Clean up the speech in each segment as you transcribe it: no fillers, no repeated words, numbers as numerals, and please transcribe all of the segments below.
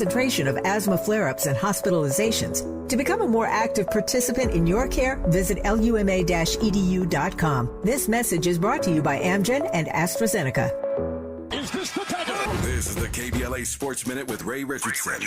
concentration of asthma flare-ups and hospitalizations. To become a more active participant in your care, visit luma-edu.com. This message is brought to you by Amgen and AstraZeneca. Is this the tether? This is the KBLA Sports Minute with Ray Richardson.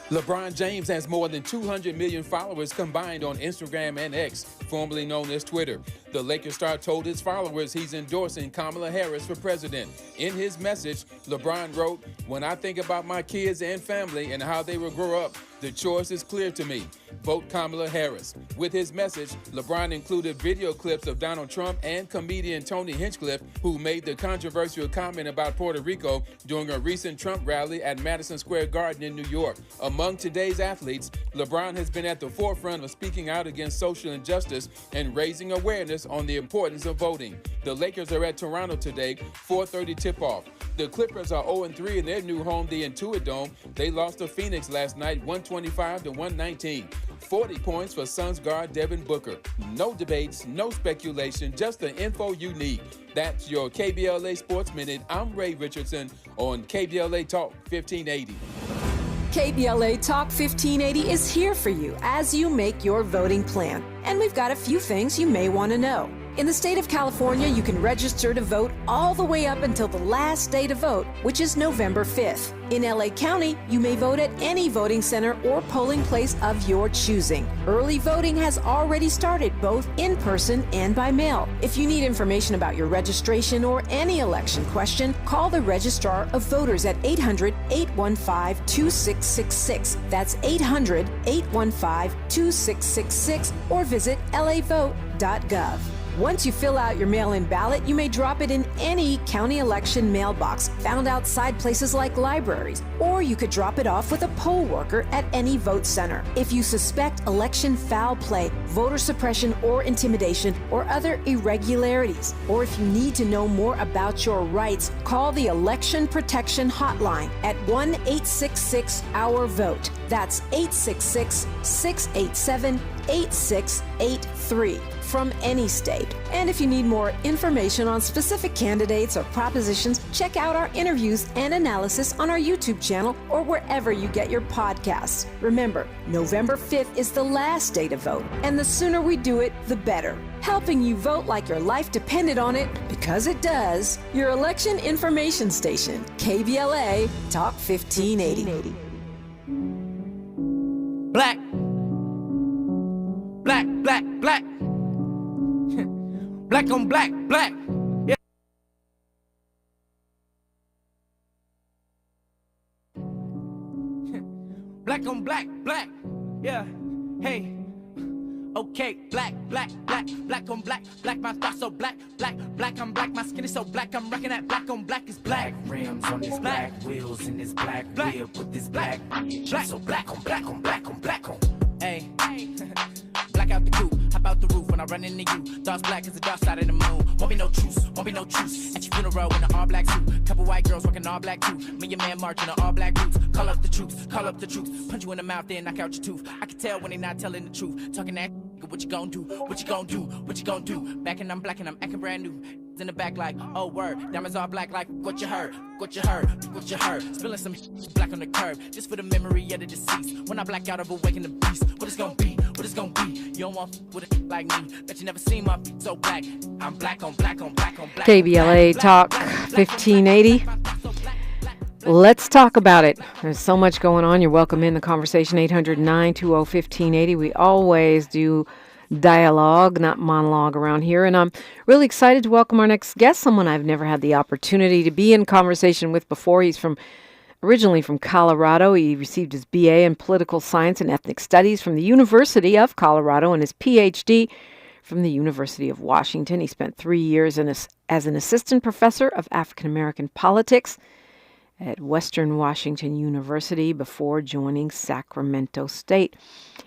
LeBron James has more than 200 million followers combined on Instagram and X, formerly known as Twitter. The Lakers star told his followers he's endorsing Kamala Harris for president. In his message, LeBron wrote, "When I think about my kids and family and how they will grow up, the choice is clear to me. Vote Kamala Harris." With his message, LeBron included video clips of Donald Trump and comedian Tony Hinchcliffe, who made the controversial comment about Puerto Rico during a recent Trump rally at Madison Square Garden in New York. Among today's athletes, LeBron has been at the forefront of speaking out against social injustice and raising awareness on the importance of voting. The Lakers are at Toronto today, 4:30 tip-off. The Clippers are 0-3 in their new home, the Intuit Dome. They lost to Phoenix last night, 125-119. 40 points for Suns guard Devin Booker. No debates, no speculation, just the info you need. That's your KBLA Sports Minute. I'm Ray Richardson on KBLA Talk 1580. KBLA Talk 1580 is here for you as you make your voting plan. And we've got a few things you may want to know. In the state of California, you can register to vote all the way up until the last day to vote, which is November 5th. In LA County, you may vote at any voting center or polling place of your choosing. Early voting has already started, both in person and by mail. If you need information about your registration or any election question, call the Registrar of Voters at 800-815-2666. That's 800-815-2666, or visit lavote.gov. Once you fill out your mail-in ballot, you may drop it in any county election mailbox found outside places like libraries, or you could drop it off with a poll worker at any vote center. If you suspect election foul play, voter suppression or intimidation, or other irregularities, or if you need to know more about your rights, call the Election Protection Hotline at 1-866-OUR-VOTE. That's 866-687-8683. From any state. And if you need more information on specific candidates or propositions, check out our interviews and analysis on our YouTube channel or wherever you get your podcasts. Remember, November 5th is the last day to vote, and the sooner we do it, the better. Helping you vote like your life depended on it, because it does. Your election information station, KBLA Talk 1580. Black. Black, black, black. Black on black, black. Yeah. Black on black, black. Yeah. Hey. Okay, black, black, black, black on black, black, my thoughts so black, black, black, I'm black, my skin is so black, I'm rocking that black on black is black. Rims on this black, wheels in this black, whip with this black, black, so black on black on black on black on. Hey, black out the coupe, hop out the roof when I run into you. Thoughts black as the dark side of the moon. Won't be no truce, won't be no truce. At your funeral in an all black suit. Couple white girls working all black too. Me and your man marching in all black boots. Call up the troops, call up the troops. Punch you in the mouth, then knock out your tooth. I can tell when they not telling the truth. Talking that, what you gon' do? What you gon' do? What you gon' do? Back and I'm black and I'm acting brand new. In the back like, oh word, diamonds all black like what you heard, what you heard, what you heard. Spilling some black on the curb, just for the memory of the deceased. When I black out of awaken the beast, what it's gonna be, what it's gonna be. You don't want with a like me, that you never seen my so black. I'm black on black on black on black. KBLA Talk 1580. Let's talk about it. There's so much going on. You're welcome in the conversation, 800-920-1580. We always do dialogue, not monologue around here. And I'm really excited to welcome our next guest, someone I've never had the opportunity to be in conversation with before. He's originally from Colorado. He received his BA in Political Science and Ethnic Studies from the University of Colorado and his PhD from the University of Washington. He spent 3 years as an assistant professor of African American politics at Western Washington University before joining Sacramento State.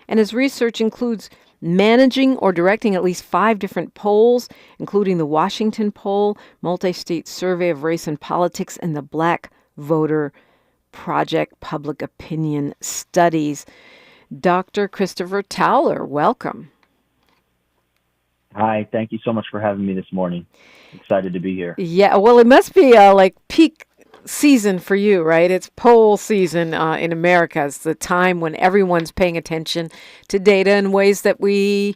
And his research includes managing or directing at least 5 different polls, including the Washington Poll, Multi-State Survey of Race and Politics, and the Black Voter Project Public Opinion Studies. Dr. Christopher Towler, welcome. Hi, thank you so much for having me this morning. Excited to be here. Yeah, well, it must be like peak season for you, right? It's poll season in America. It's the time when everyone's paying attention to data in ways that we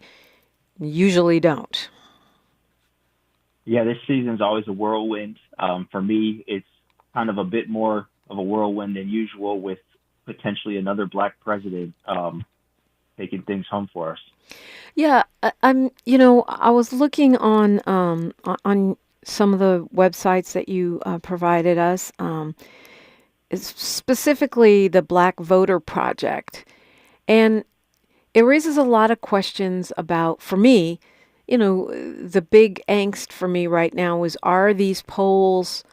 usually don't. Yeah, this season's always a whirlwind. For me, it's kind of a bit more of a whirlwind than usual with potentially another black president taking things home for us. Yeah, I was looking on some of the websites that you provided us, specifically the Black Voter Project, and it raises a lot of questions about, for me, the big angst for me right now is, are these polls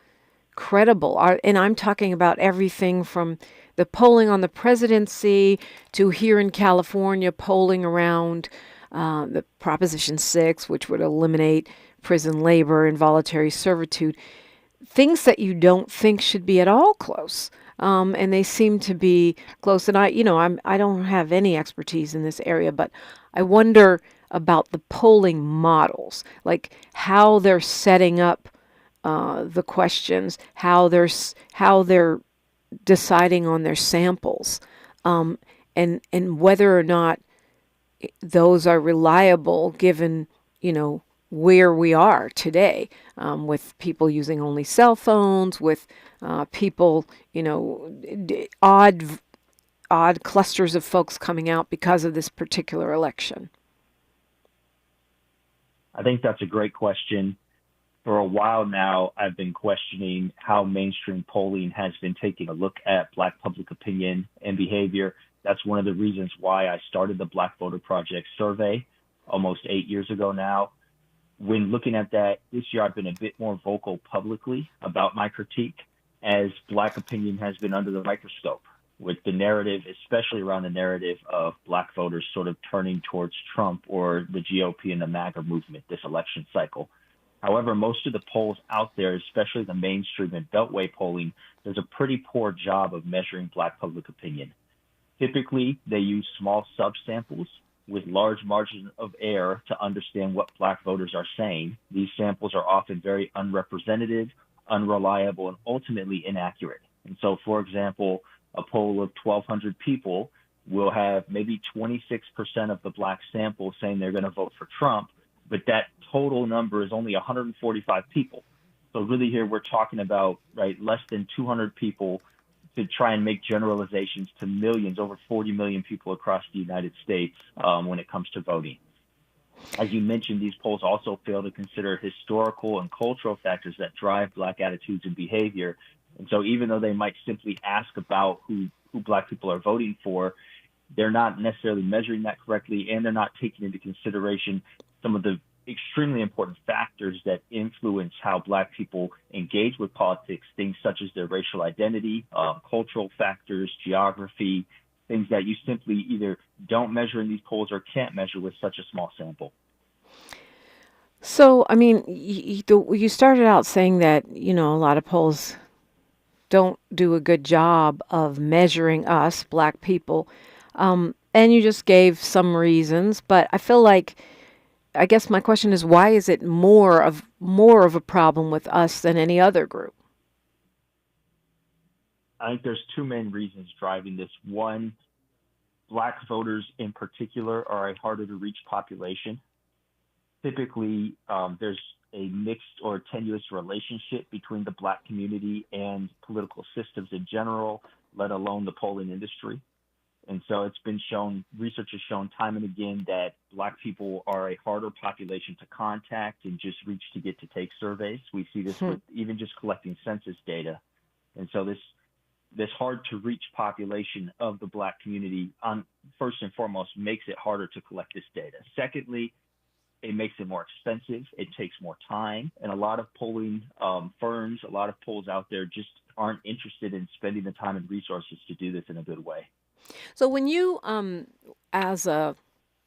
credible? And I'm talking about everything from the polling on the presidency to here in California, polling around the Proposition 6, which would eliminate prison labor, involuntary servitude, things that you don't think should be at all close. And they seem to be close. And I don't have any expertise in this area, but I wonder about the polling models, like how they're setting up the questions, how they're deciding on their samples, and whether or not those are reliable given, where we are today, with people using only cell phones, with people, odd clusters of folks coming out because of this particular election. I think that's a great question. For a while now, I've been questioning how mainstream polling has been taking a look at Black public opinion and behavior. That's one of the reasons why I started the Black Voter Project survey almost 8 years ago now. When looking at that this year, I've been a bit more vocal publicly about my critique, as Black opinion has been under the microscope, with the narrative, especially around the narrative of Black voters sort of turning towards Trump or the GOP and the MAGA movement this election cycle. However, most of the polls out there, especially the mainstream and Beltway polling, does a pretty poor job of measuring Black public opinion. Typically, they use small subsamples with large margins of error to understand what Black voters are saying. These samples are often very unrepresentative, unreliable, and ultimately inaccurate. And so, for example, a poll of 1,200 people will have maybe 26% of the Black sample saying they're going to vote for Trump, but that total number is only 145 people. So really here we're talking about, less than 200 people to try and make generalizations to millions, over 40 million people across the United States when it comes to voting. As you mentioned, these polls also fail to consider historical and cultural factors that drive Black attitudes and behavior. And so even though they might simply ask about who Black people are voting for, they're not necessarily measuring that correctly, and they're not taking into consideration some of the extremely important factors that influence how Black people engage with politics, things such as their racial identity, cultural factors, geography, things that you simply either don't measure in these polls or can't measure with such a small sample. So, I mean, you started out saying that, a lot of polls don't do a good job of measuring us, Black people. And you just gave some reasons, but I guess my question is, why is it more of a problem with us than any other group? I think there's two main reasons driving this. One, Black voters in particular are a harder to reach population. Typically, there's a mixed or tenuous relationship between the Black community and political systems in general, let alone the polling industry. And so it's been shown, research has shown time and again that Black people are a harder population to contact and just reach to get to take surveys. We see this with even just collecting census data. And so this hard to reach population of the Black community, first and foremost, makes it harder to collect this data. Secondly, it makes it more expensive. It takes more time. And a lot of polling firms, a lot of polls out there just aren't interested in spending the time and resources to do this in a good way. So when you, as a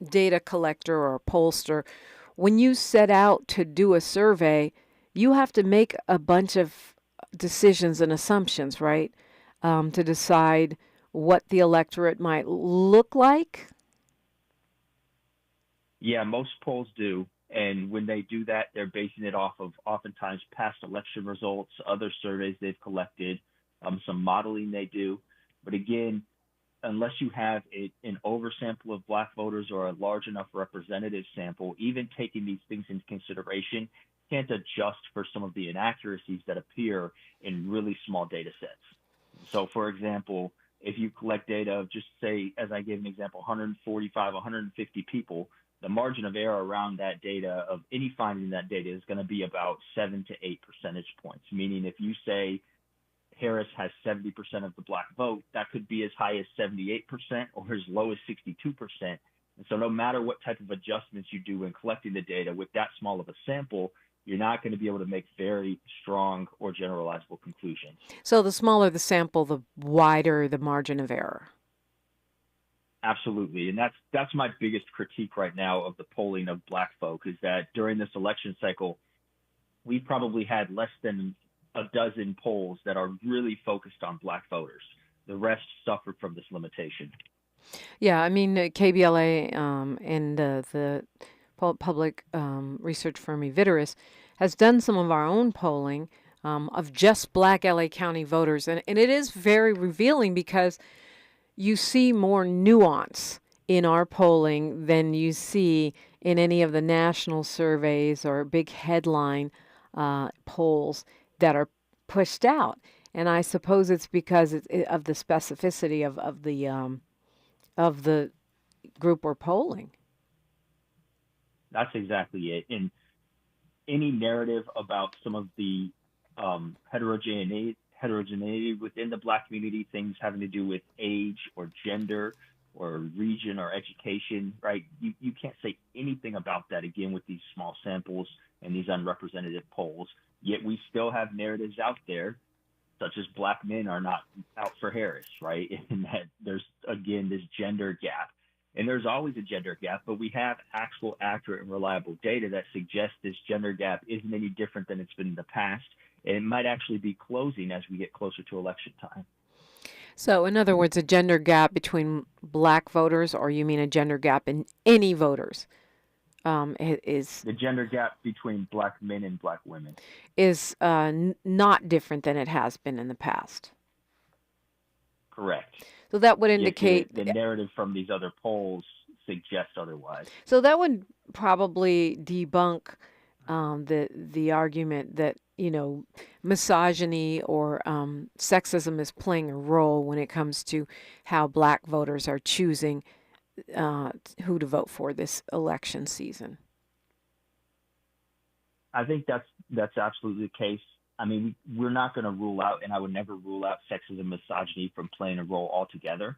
data collector or a pollster, when you set out to do a survey, you have to make a bunch of decisions and assumptions, right? To decide what the electorate might look like? Yeah, most polls do. And when they do that, they're basing it off of oftentimes past election results, other surveys they've collected, some modeling they do. But again, unless you have an oversample of black voters or a large enough representative sample, even taking these things into consideration, can't adjust for some of the inaccuracies that appear in really small data sets. So, for example, if you collect data of just say, as I gave an example, 145, 150 people, the margin of error around that data of any finding in that data is going to be about 7 to 8 percentage points, meaning if you say Harris has 70% of the black vote, that could be as high as 78% or as low as 62%. And so no matter what type of adjustments you do in collecting the data with that small of a sample, you're not going to be able to make very strong or generalizable conclusions. So the smaller the sample, the wider the margin of error. Absolutely. And that's my biggest critique right now of the polling of black folk is that during this election cycle, we probably had less than a dozen polls that are really focused on black voters. The rest suffered from this limitation. Yeah, I mean, KBLA and the public research firm Eviderus has done some of our own polling of just black LA County voters. And it is very revealing because you see more nuance in our polling than you see in any of the national surveys or big headline polls that are pushed out. And I suppose it's because of the specificity of the group we're polling. That's exactly it. And any narrative about some of the heterogeneity within the black community, things having to do with age or gender or region or education, right? You can't say anything about that, again, with these small samples and these unrepresentative polls. Yet we still have narratives out there, such as black men are not out for Harris, right? And that there's, again, this gender gap. And there's always a gender gap, but we have actual accurate and reliable data that suggests this gender gap isn't any different than it's been in the past. And it might actually be closing as we get closer to election time. So, in other words, a gender gap between black voters, or you mean a gender gap in any voters? Is the gender gap between black men and black women is not different than it has been in the past. Correct. So that would indicate the narrative from these other polls suggests otherwise. So that would probably debunk the argument that misogyny or sexism is playing a role when it comes to how black voters are choosing who to vote for this election season. I think that's absolutely the case. I mean, we're not going to rule out, and I would never rule out sexism and misogyny from playing a role altogether.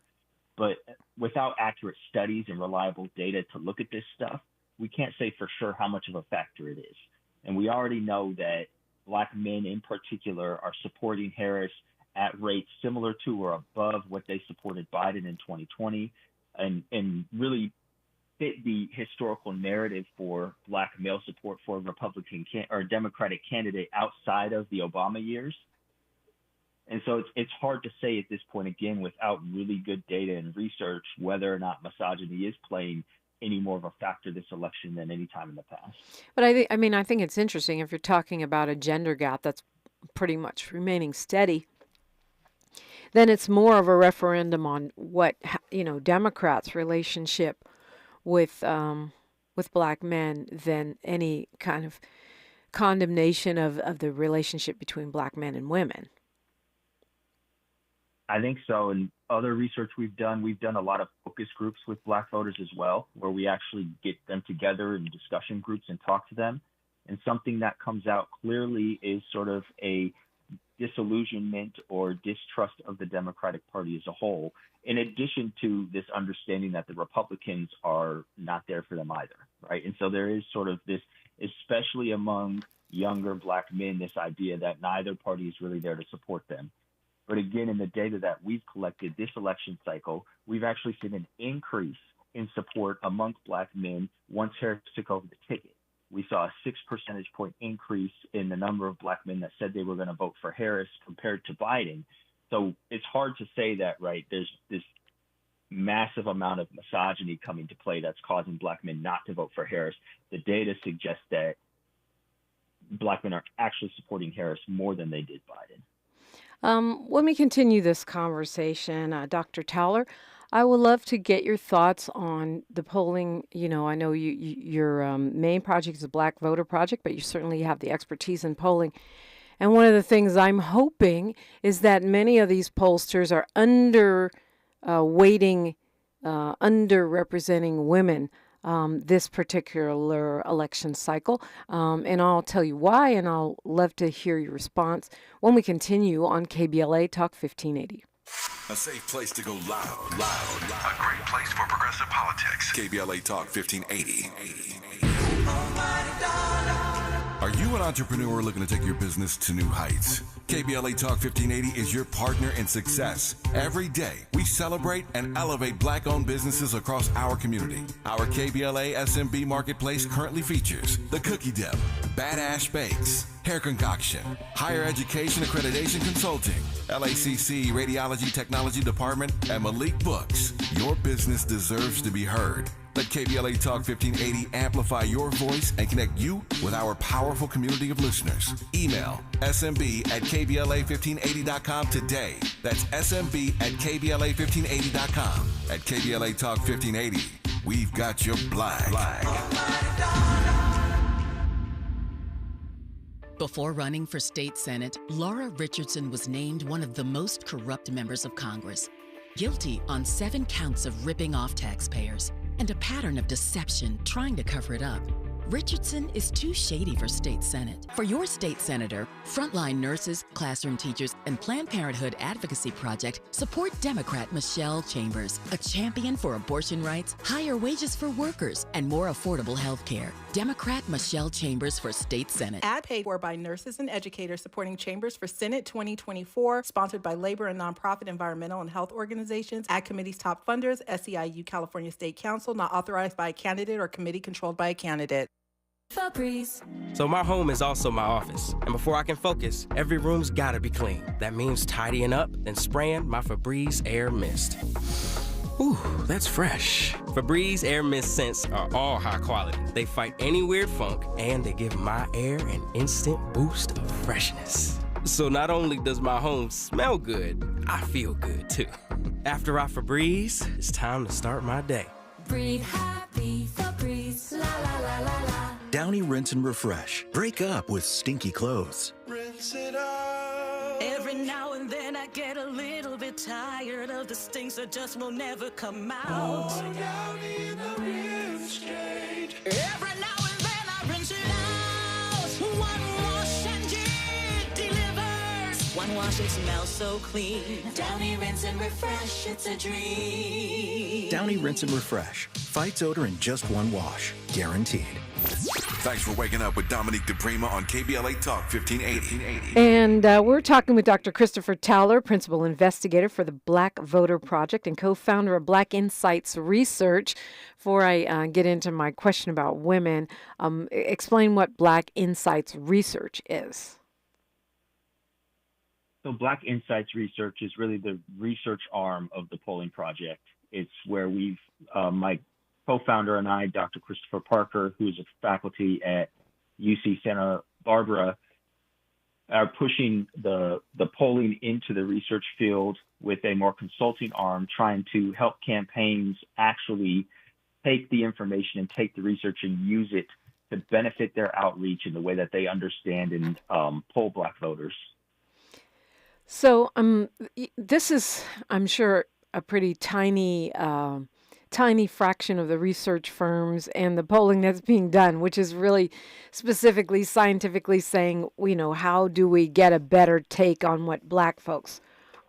But without accurate studies and reliable data to look at this stuff, we can't say for sure how much of a factor it is. And we already know that black men in particular are supporting Harris at rates similar to or above what they supported Biden in 2020, and really fit the historical narrative for black male support for a Republican or Democratic candidate outside of the Obama years. And so it's hard to say at this point, again, without really good data and research, whether or not misogyny is playing any more of a factor this election than any time in the past. But I think it's interesting if you're talking about a gender gap that's pretty much remaining steady, then it's more of a referendum on what, Democrats' relationship with black men than any kind of condemnation of the relationship between black men and women. I think so. And other research we've done a lot of focus groups with black voters as well, where we actually get them together in discussion groups and talk to them. And something that comes out clearly is sort of a disillusionment or distrust of the Democratic Party as a whole, in addition to this understanding that the Republicans are not there for them either, right? And so there is sort of this, especially among younger black men, this idea that neither party is really there to support them. But again, in the data that we've collected this election cycle, we've actually seen an increase in support amongst black men once Harris took over the ticket. We saw a 6 percentage point increase in the number of black men that said they were going to vote for Harris compared to Biden. So it's hard to say that, right, there's this massive amount of misogyny coming to play that's causing Black men not to vote for Harris. The data suggests that Black men are actually supporting Harris more than they did Biden. Let me continue this conversation. Dr. Towler, I would love to get your thoughts on the polling. You know, I know your main project is a Black voter project, but you certainly have the expertise in polling. And one of the things I'm hoping is that many of these pollsters are underrepresenting women this particular election cycle. And I'll tell you why, and I'll love to hear your response when we continue on KBLA Talk 1580. A safe place to go loud. A great place for progressive politics. KBLA Talk 1580. Are you an entrepreneur looking to take your business to new heights? KBLA Talk 1580 is your partner in success. Every day, we celebrate and elevate Black-owned businesses across our community. Our KBLA SMB Marketplace currently features The Cookie Dip, Badass Bakes, Hair Concoction, Higher Education Accreditation Consulting, LACC Radiology Technology Department, and Malik Books. Your business deserves to be heard. Let KBLA Talk 1580 amplify your voice and connect you with our powerful community of listeners. Email smb@kbla1580.com today. That's smb@kbla1580.com. At KBLA Talk 1580, we've got your black. Before running for state senate, Laura Richardson was named one of the most corrupt members of Congress, guilty on 7 counts of ripping off taxpayers and a pattern of deception trying to cover it up. Richardson is too shady for state senate. For your state senator, frontline nurses, classroom teachers, and Planned Parenthood Advocacy Project, support Democrat Michelle Chambers, a champion for abortion rights, higher wages for workers, and more affordable health care. Democrat Michelle Chambers for state senate. Ad paid for by nurses and educators supporting Chambers for Senate 2024, sponsored by labor and nonprofit environmental and health organizations, Ad committee's top funders, SEIU California State Council, not authorized by a candidate or committee controlled by a candidate. Febreze. So my home is also my office, and before I can focus, every room's gotta be clean. That means tidying up, then spraying my Febreze Air Mist. Ooh, that's fresh. Febreze Air Mist scents are all high quality. They fight any weird funk, and they give my air an instant boost of freshness. So not only does my home smell good, I feel good too. After I Febreze, it's time to start my day. Breathe happy, Febreze, la la la la la. Downy Rinse and Refresh. Break up with stinky clothes. Rinse it out. Every now and then I get a little bit tired of the stinks that just will never come out. Oh, Downy in the rinse straight. Every now and then I rinse it out. One wash and it delivers. One wash, it smells so clean. Downy Rinse and Refresh, it's a dream. Downy Rinse and Refresh. Fights odor in just one wash. Guaranteed. Thanks for waking up with Dominique DiPrima on KBLA Talk 1580. And we're talking with Dr. Christopher Towler, Principal Investigator for the Black Voter Project and co-founder of Black Insights Research. Before I get into my question about women, explain what Black Insights Research is. So Black Insights Research is really the research arm of the polling project. It's where we've, my co-founder and I, Dr. Christopher Parker, who is a faculty at UC Santa Barbara, are pushing the polling into the research field with a more consulting arm, trying to help campaigns actually take the information and take the research and use it to benefit their outreach in the way that they understand and poll Black voters. So this is, I'm sure, a pretty tiny fraction of the research firms and the polling that's being done, which is really specifically scientifically saying, you know, how do we get a better take on what Black folks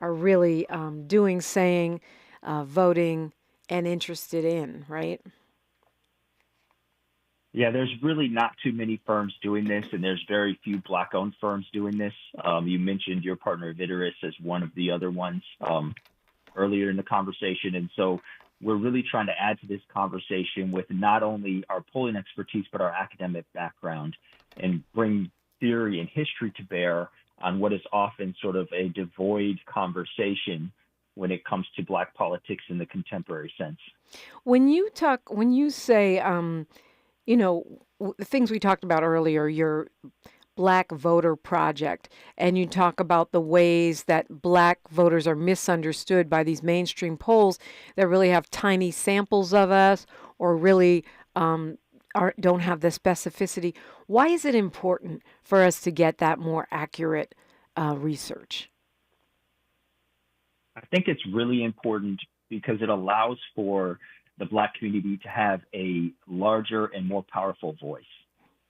are really doing, saying, voting, and interested in, right? Yeah, there's really not too many firms doing this, and there's very few Black-owned firms doing this. You mentioned your partner, Vitterus, as one of the other ones earlier in the conversation, and so we're really trying to add to this conversation with not only our polling expertise, but our academic background, and bring theory and history to bear on what is often sort of a devoid conversation when it comes to Black politics in the contemporary sense. When you say, the things we talked about earlier, your Black Voter Project, and you talk about the ways that Black voters are misunderstood by these mainstream polls that really have tiny samples of us or really don't have the specificity. Why is it important for us to get that more accurate research? I think it's really important because it allows for the Black community to have a larger and more powerful voice.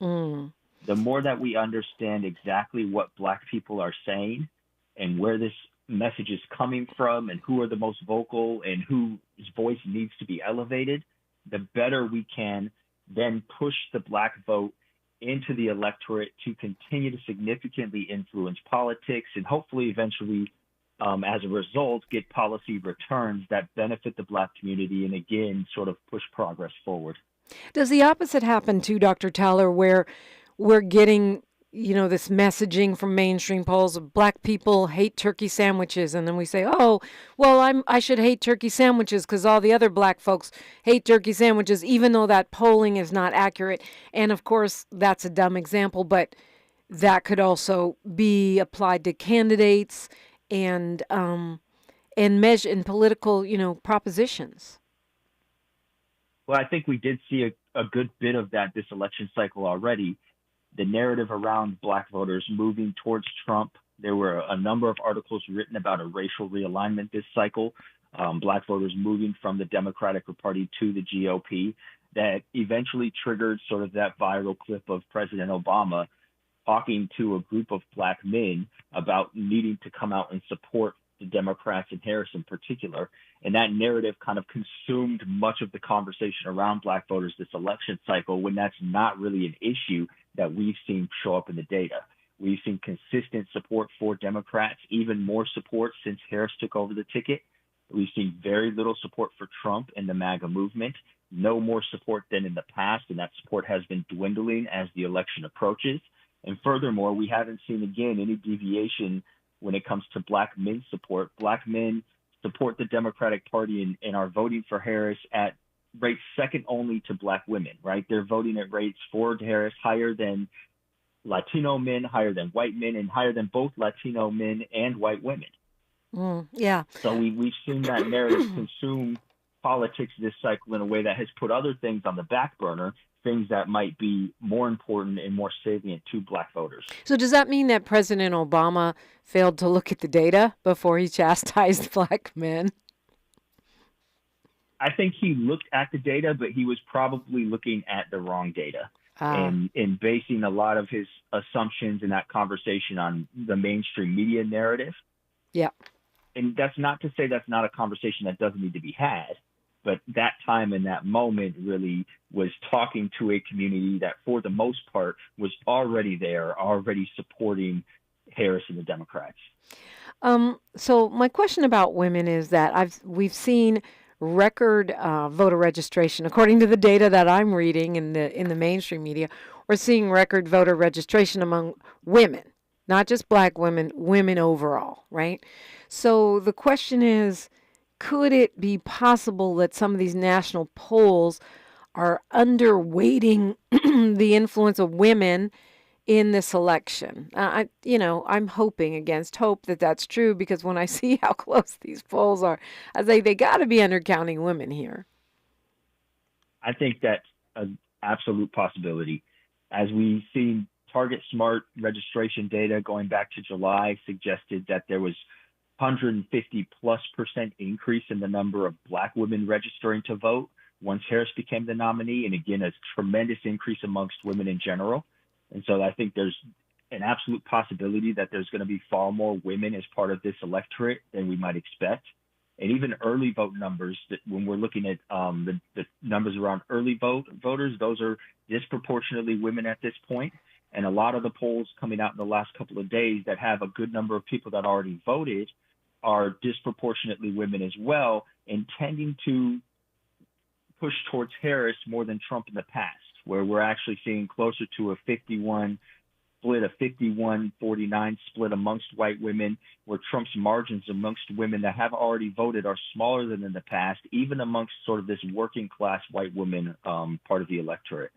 Mm. The more that we understand exactly what Black people are saying and where this message is coming from and who are the most vocal and whose voice needs to be elevated, the better we can then push the Black vote into the electorate to continue to significantly influence politics and hopefully eventually, as a result, get policy returns that benefit the Black community and again, sort of push progress forward. Does the opposite happen too, Dr. Towler, where we're getting, this messaging from mainstream polls of Black people hate turkey sandwiches, and then we say, oh, well, I should hate turkey sandwiches because all the other Black folks hate turkey sandwiches, even though that polling is not accurate. And of course, that's a dumb example, but that could also be applied to candidates and measure in political, propositions. Well, I think we did see a good bit of that this election cycle already. The narrative around Black voters moving towards Trump. There were a number of articles written about a racial realignment this cycle, Black voters moving from the Democratic Party to the GOP, that eventually triggered sort of that viral clip of President Obama talking to a group of Black men about needing to come out and support the Democrats and Harris in particular. And that narrative kind of consumed much of the conversation around Black voters this election cycle when that's not really an issue that we've seen show up in the data. We've seen consistent support for Democrats, even more support since Harris took over the ticket. We've seen very little support for Trump and the MAGA movement, no more support than in the past, and that support has been dwindling as the election approaches. And furthermore, we haven't seen, again, any deviation when it comes to Black men's support. Black men support the Democratic Party and are voting for Harris at rates second only to Black women, right? They're voting at rates for Harris higher than Latino men, higher than white men, and higher than both Latino men and white women. Yeah. So we've seen that narrative consume politics this cycle in a way that has put other things on the back burner, things that might be more important and more salient to Black voters. So does that mean that President Obama failed to look at the data before he chastised Black men? I think he looked at the data, but he was probably looking at the wrong data and basing a lot of his assumptions in that conversation on the mainstream media narrative. Yeah. And that's not to say that's not a conversation that doesn't need to be had, but that time and that moment really was talking to a community that, for the most part, was already there, already supporting Harris and the Democrats. So my question about women is that we've seen record voter registration. According to the data that I'm reading in the mainstream media, we're seeing record voter registration among women, not just Black women, women overall, right? So the question is, could it be possible that some of these national polls are underweighting the influence of women in this election? I'm hoping against hope that that's true, because when I see how close these polls are, I say they got to be undercounting women here. I think that's an absolute possibility. As we've seen, Target Smart registration data going back to July suggested that there was 150+% increase in the number of Black women registering to vote once Harris became the nominee. And again, a tremendous increase amongst women in general. And so I think there's an absolute possibility that there's going to be far more women as part of this electorate than we might expect. And even early vote numbers, that when we're looking at the numbers around early voters, those are disproportionately women at this point. And a lot of the polls coming out in the last couple of days that have a good number of people that already voted are disproportionately women as well, and tending to push towards Harris more than Trump in the past, where we're actually seeing closer to a 51 Black split, a 51-49 split amongst white women, where Trump's margins amongst women that have already voted are smaller than in the past, even amongst sort of this working class white woman part of the electorate.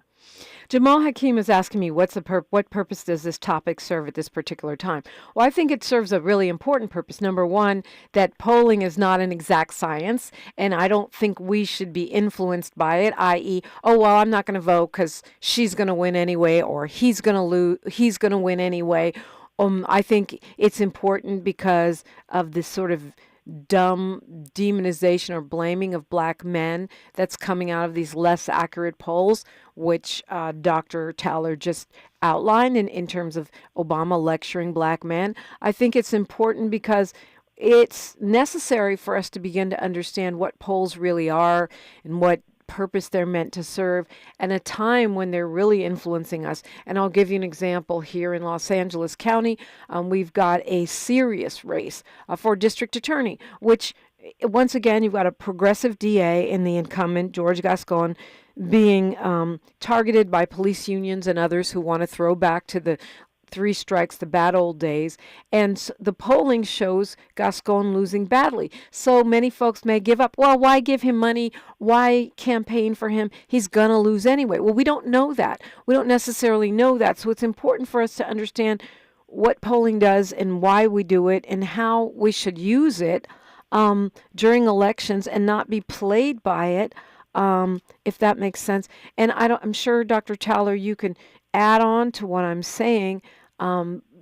Jamal Hakeem is asking me, what purpose does this topic serve at this particular time? Well, I think it serves a really important purpose. Number one, that polling is not an exact science, and I don't think we should be influenced by it, i.e., oh, well, I'm not going to vote because she's going to win anyway, or he's going to win anyway. I think it's important because of this sort of dumb demonization or blaming of black men that's coming out of these less accurate polls, which Dr. Towler just outlined in terms of Obama lecturing black men. I think it's important because it's necessary for us to begin to understand what polls really are and what purpose they're meant to serve, and a time when they're really influencing us. And I'll give you an example here in Los Angeles County. We've got a serious race for district attorney, which once again, you've got a progressive DA in the incumbent, George Gascon, being targeted by police unions and others who want to throw back to the three strikes, the bad old days. And the polling shows Gascon losing badly. So many folks may give up. Well, why give him money? Why campaign for him? He's going to lose anyway. Well, we don't know that. We don't necessarily know that. So it's important for us to understand what polling does and why we do it and how we should use it during elections and not be played by it, if that makes sense. And I'm sure, Dr. Towler, you can add on to what I'm saying,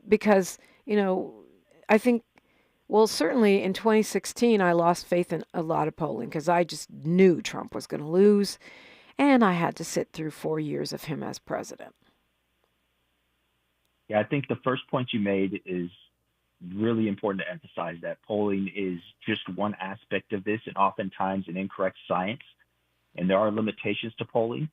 because, I think, well, certainly in 2016, I lost faith in a lot of polling because I just knew Trump was going to lose, and I had to sit through 4 years of him as president. Yeah, I think the first point you made is really important to emphasize, that polling is just one aspect of this and oftentimes an incorrect science, and there are limitations to polling.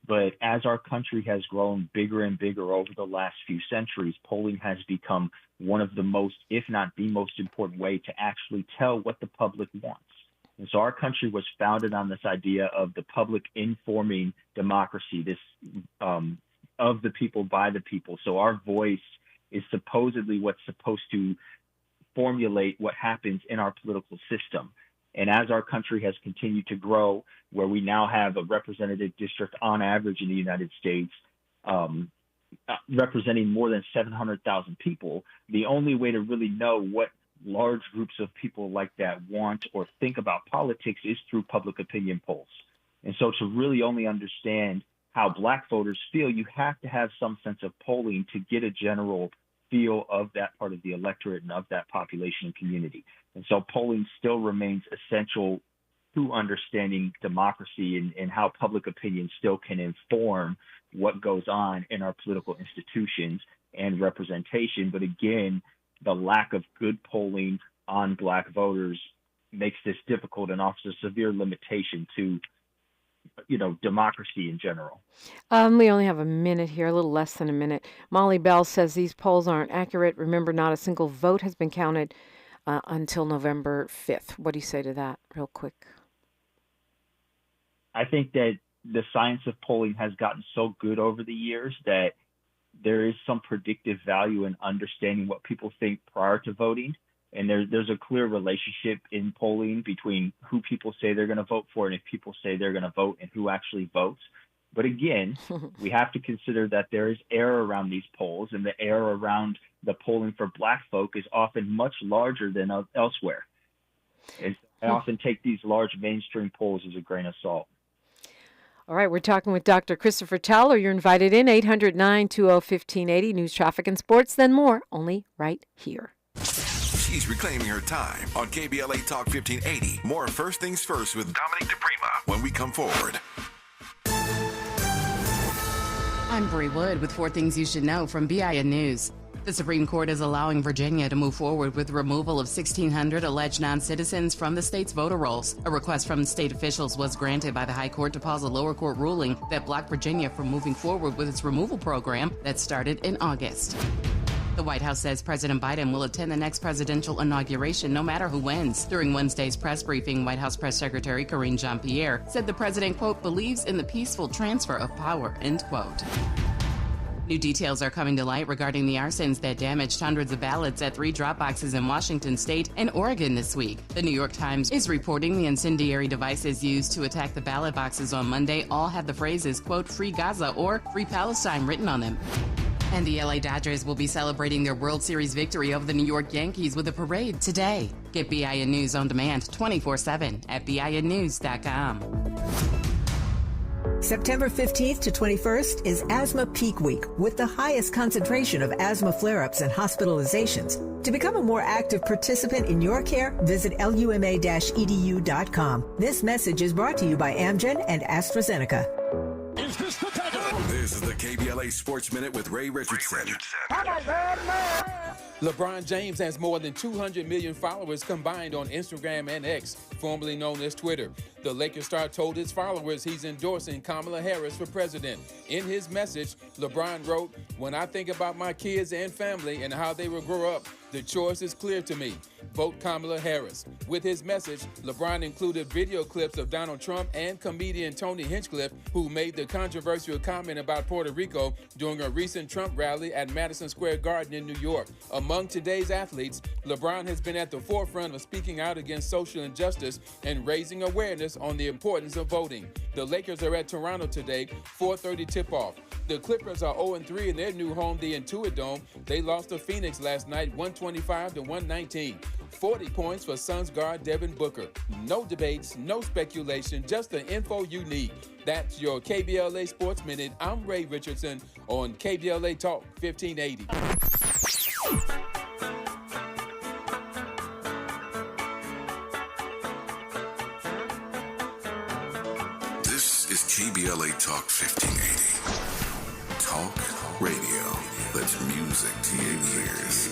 But as our country has grown bigger and bigger over the last few centuries, polling has become one of the most, if not the most important way to actually tell what the public wants. And so our country was founded on this idea of the public informing democracy, this of the people, by the people. So our voice is supposedly what's supposed to formulate what happens in our political system. And as our country has continued to grow, where we now have a representative district on average in the United States, representing more than 700,000 people, the only way to really know what large groups of people like that want or think about politics is through public opinion polls. And so to really only understand how Black voters feel, you have to have some sense of polling to get a general feel of that part of the electorate and of that population and community. And so polling still remains essential to understanding democracy and how public opinion still can inform what goes on in our political institutions and representation. But again, the lack of good polling on Black voters makes this difficult and offers a severe limitation to democracy in general. We only have a minute here, a little less than a minute. Molly Bell says these polls aren't accurate. Remember, not a single vote has been counted until November 5th. What do you say to that, real quick? I think that the science of polling has gotten so good over the years that there is some predictive value in understanding what people think prior to voting. And there's a clear relationship in polling between who people say they're going to vote for and if people say they're going to vote and who actually votes. But again, we have to consider that there is error around these polls, and the error around the polling for Black folk is often much larger than elsewhere. And I often take these large mainstream polls as a grain of salt. All right, we're talking with Dr. Christopher Towler. You're invited in, 800-920-1580, news, traffic, and sports, then more, only right here. She's reclaiming her time on KBLA Talk 1580. More First Things First with Dominique DiPrima when we come forward. I'm Bree Wood with 4 Things You Should Know from BIN News. The Supreme Court is allowing Virginia to move forward with removal of 1,600 alleged non-citizens from the state's voter rolls. A request from state officials was granted by the High Court to pause a lower court ruling that blocked Virginia from moving forward with its removal program that started in August. The White House says President Biden will attend the next presidential inauguration no matter who wins. During Wednesday's press briefing, White House Press Secretary Karine Jean-Pierre said the president, quote, believes in the peaceful transfer of power, end quote. New details are coming to light regarding the arsons that damaged hundreds of ballots at 3 drop boxes in Washington state and Oregon this week. The New York Times is reporting the incendiary devices used to attack the ballot boxes on Monday all had the phrases, quote, Free Gaza or Free Palestine written on them. And the LA Dodgers will be celebrating their World Series victory over the New York Yankees with a parade today. Get BIN News on demand 24/7 at BINnews.com. September 15th to 21st is Asthma Peak Week with the highest concentration of asthma flare-ups and hospitalizations. To become a more active participant in your care, visit luma-edu.com. This message is brought to you by Amgen and AstraZeneca. This is the KBLA Sports Minute with Ray Richardson. LeBron James has more than 200 million followers combined on Instagram and X, formerly known as Twitter. The Lakers star told his followers he's endorsing Kamala Harris for president. In his message, LeBron wrote, "When I think about my kids and family and how they will grow up, the choice is clear to me. Vote Kamala Harris." With his message, LeBron included video clips of Donald Trump and comedian Tony Hinchcliffe, who made the controversial comment about Puerto Rico during a recent Trump rally at Madison Square Garden in New York. Among today's athletes, LeBron has been at the forefront of speaking out against social injustice and raising awareness on the importance of voting. The Lakers are at Toronto today, 4:30 tip-off. The Clippers are 0-3 in their new home, the Intuit Dome. They lost to Phoenix last night, 125-119. 40 points for Suns guard Devin Booker. No debates, no speculation, just the info you need. That's your KBLA Sports Minute. I'm Ray Richardson on KBLA Talk 1580. This is KBLA Talk 1580. Talk radio that's music to your ears.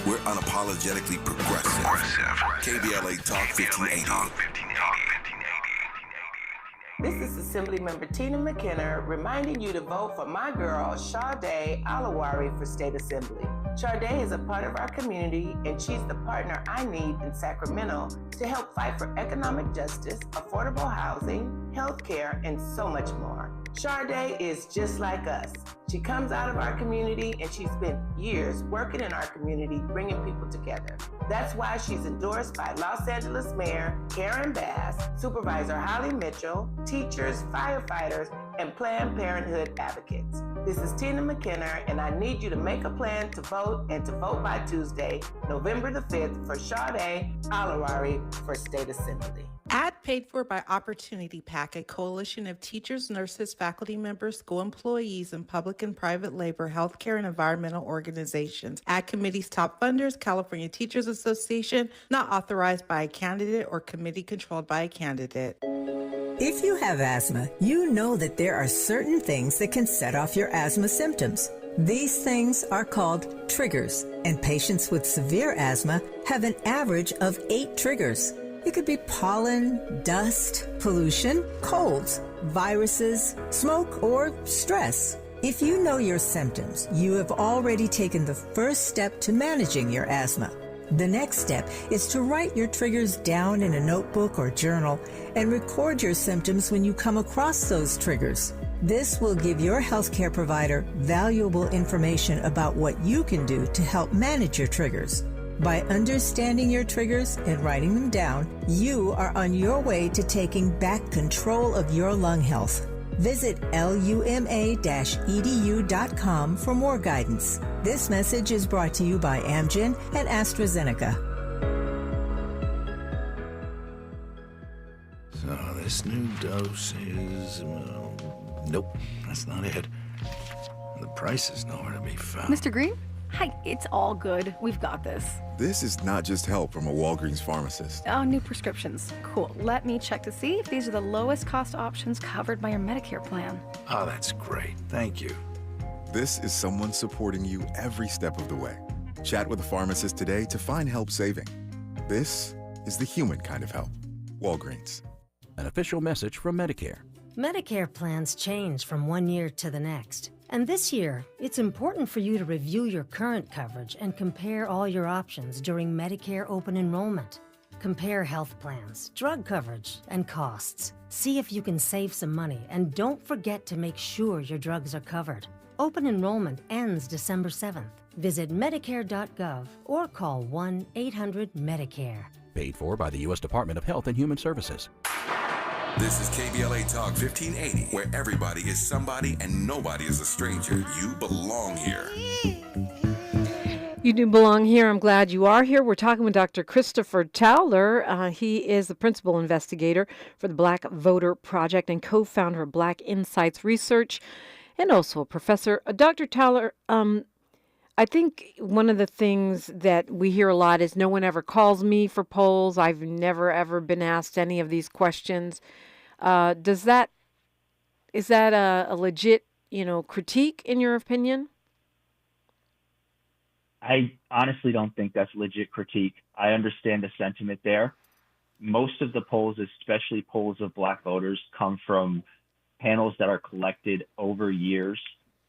We're unapologetically progressive. KBLA Talk 1580. This is Assemblymember Tina McKenna reminding you to vote for my girl, Sade Alawari, for State Assembly. Sade is a part of our community, and she's the partner I need in Sacramento to help fight for economic justice, affordable housing, health care, and so much more. Sade is just like us. She comes out of our community, and she spent years working in our community, bringing people together. That's why she's endorsed by Los Angeles Mayor Karen Bass, Supervisor Holly Mitchell, teachers, firefighters, and Planned Parenthood advocates. This is Tina McKenna, and I need you to make a plan to vote and to vote by Tuesday, November the 5th, for Sade Alawari for State Assembly. Ad paid for by Opportunity PAC, a coalition of teachers, nurses, faculty members, school employees, and public and private labor, healthcare, and environmental organizations. Ad committee's top funders, California Teachers Association, not authorized by a candidate or committee controlled by a candidate. If you have asthma, you know that there are certain things that can set off your asthma symptoms. These things are called triggers, and patients with severe asthma have an average of 8 triggers. It could be pollen, dust, pollution, colds, viruses, smoke, or stress. If you know your symptoms, you have already taken the first step to managing your asthma. The next step is to write your triggers down in a notebook or journal and record your symptoms when you come across those triggers. This will give your healthcare provider valuable information about what you can do to help manage your triggers. By understanding your triggers and writing them down, you are on your way to taking back control of your lung health. Visit luma-edu.com for more guidance. This message is brought to you by Amgen and AstraZeneca. So this new dose is... nope, that's not it. The price is nowhere to be found. Mr. Green? Hi, it's all good. We've got this. This is not just help from a Walgreens pharmacist. Oh, new prescriptions. Cool. Let me check to see if these are the lowest cost options covered by your Medicare plan. Oh, that's great. Thank you. This is someone supporting you every step of the way. Chat with a pharmacist today to find help saving. This is the human kind of help. Walgreens. An official message from Medicare. Medicare plans change from one year to the next. And this year, it's important for you to review your current coverage and compare all your options during Medicare open enrollment. Compare health plans, drug coverage, and costs. See if you can save some money, and don't forget to make sure your drugs are covered. Open enrollment ends December 7th. Visit Medicare.gov or call 1-800-MEDICARE. Paid for by the U.S. Department of Health and Human Services. This is KBLA Talk 1580, where everybody is somebody and nobody is a stranger. You belong here. You do belong here. I'm glad you are here. We're talking with Dr. Christopher Towler. He is the principal investigator for the Black Voter Project and co-founder of Black Insights Research, and also a professor. Dr. Towler, I think one of the things that we hear a lot is no one ever calls me for polls. I've never, ever been asked any of these questions. Is that a legit, critique in your opinion? I honestly don't think that's legit critique. I understand the sentiment there. Most of the polls, especially polls of Black voters, come from panels that are collected over years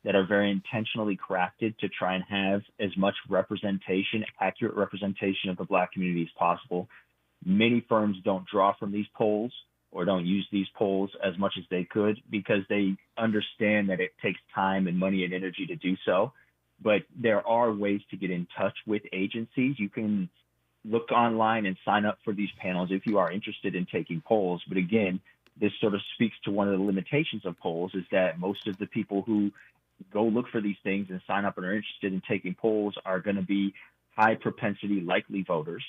that are very intentionally crafted to try and have as much representation, accurate representation of the Black community as possible. Many firms don't draw from these polls or don't use these polls as much as they could because they understand that it takes time and money and energy to do so. But there are ways to get in touch with agencies. You can look online and sign up for these panels if you are interested in taking polls. But again, this sort of speaks to one of the limitations of polls is that most of the people who go look for these things and sign up and are interested in taking polls are going to be high propensity likely voters.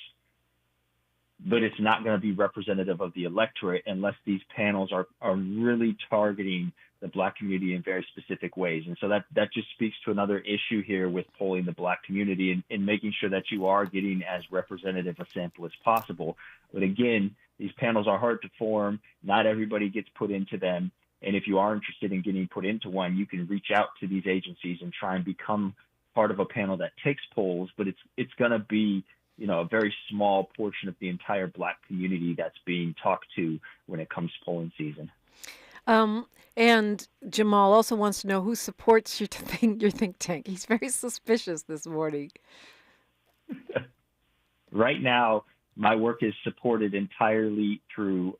But it's not going to be representative of the electorate unless these panels are really targeting the Black community in very specific ways. And so that just speaks to another issue here with polling the Black community and making sure that you are getting as representative a sample as possible. But again, these panels are hard to form. Not everybody gets put into them. And if you are interested in getting put into one, you can reach out to these agencies and try and become part of a panel that takes polls, but it's going to be a very small portion of the entire Black community that's being talked to when it comes to polling season. And Jamal also wants to know who supports your think tank. He's very suspicious this morning. Right now, my work is supported entirely through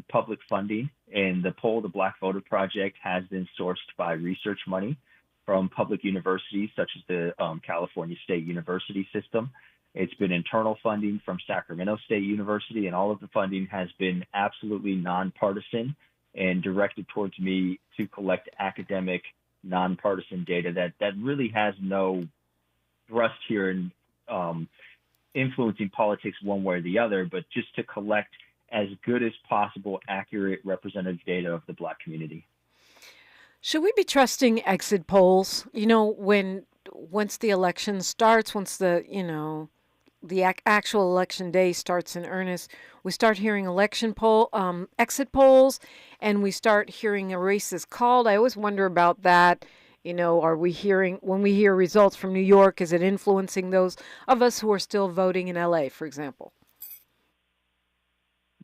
public funding, and the Black Voter Project has been sourced by research money from public universities such as the California State University system. It's been internal funding from Sacramento State University, and all of the funding has been absolutely nonpartisan and directed towards me to collect academic, nonpartisan data that really has no thrust here in influencing politics one way or the other, but just to collect as good as possible, accurate, representative data of the Black community. Should we be trusting exit polls? Once the election starts, once the actual election day starts in earnest, we start hearing exit polls, and we start hearing a race is called. I always wonder about that. Are we hearing, when we hear results from New York, is it influencing those of us who are still voting in LA, for example?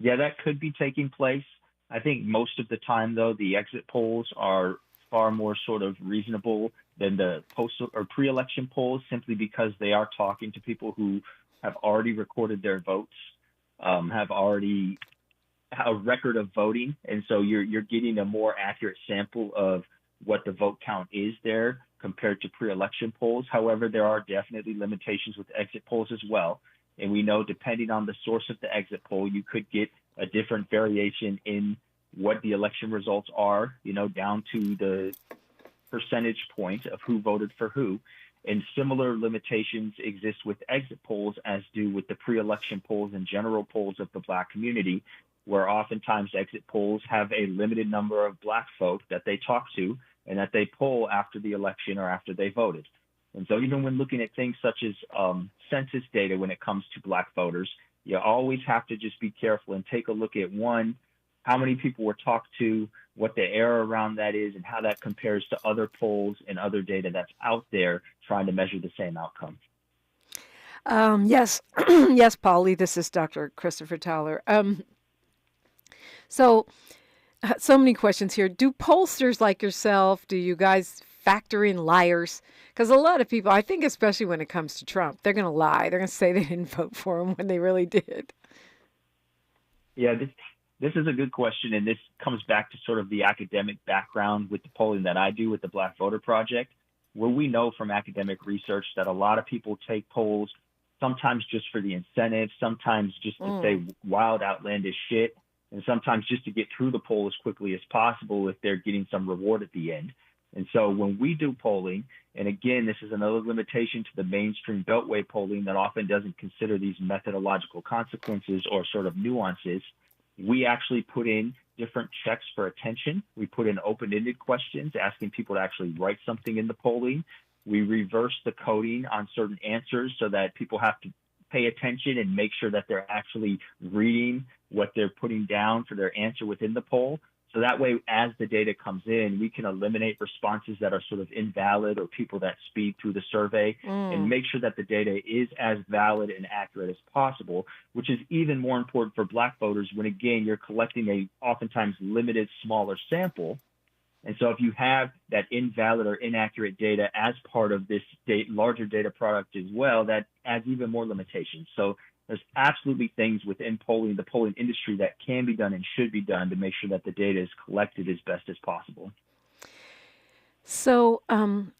Yeah, that could be taking place. I think most of the time, though, the exit polls are far more sort of reasonable than the post or pre-election polls, simply because they are talking to people who have already recorded their votes, have already a record of voting, and so you're getting a more accurate sample of what the vote count is there compared to pre-election polls. However, there are definitely limitations with exit polls as well, and we know depending on the source of the exit poll, you could get a different variation in what the election results are, down to the percentage point of who voted for who. And similar limitations exist with exit polls as do with the pre-election polls and general polls of the Black community, where oftentimes exit polls have a limited number of Black folk that they talk to and that they poll after the election or after they voted. And so even when looking at things such as census data when it comes to Black voters, you always have to just be careful and take a look at, one, how many people were talked to, what the error around that is, and how that compares to other polls and other data that's out there trying to measure the same outcome. Yes, yes, Polly, this is Dr. Christopher Towler. So many questions here. Do pollsters like yourself, do you guys factor in liars? Because a lot of people, I think especially when it comes to Trump, they're going to lie. They're going to say they didn't vote for him when they really did. Yeah, this is a good question, and this comes back to sort of the academic background with the polling that I do with the Black Voter Project, where we know from academic research that a lot of people take polls sometimes just for the incentive, sometimes just to say wild, outlandish shit, and sometimes just to get through the poll as quickly as possible if they're getting some reward at the end. And so when we do polling, and again, this is another limitation to the mainstream Beltway polling that often doesn't consider these methodological consequences or sort of nuances, we actually put in different checks for attention. We put in open-ended questions, asking people to actually write something in the polling. We reverse the coding on certain answers so that people have to pay attention and make sure that they're actually reading what they're putting down for their answer within the poll. So that way, as the data comes in, we can eliminate responses that are sort of invalid or people that speed through the survey and make sure that the data is as valid and accurate as possible, which is even more important for Black voters when, again, you're collecting a oftentimes limited, smaller sample. And so if you have that invalid or inaccurate data as part of this larger data product as well, that adds even more limitations. So there's absolutely things within the polling industry that can be done and should be done to make sure that the data is collected as best as possible. So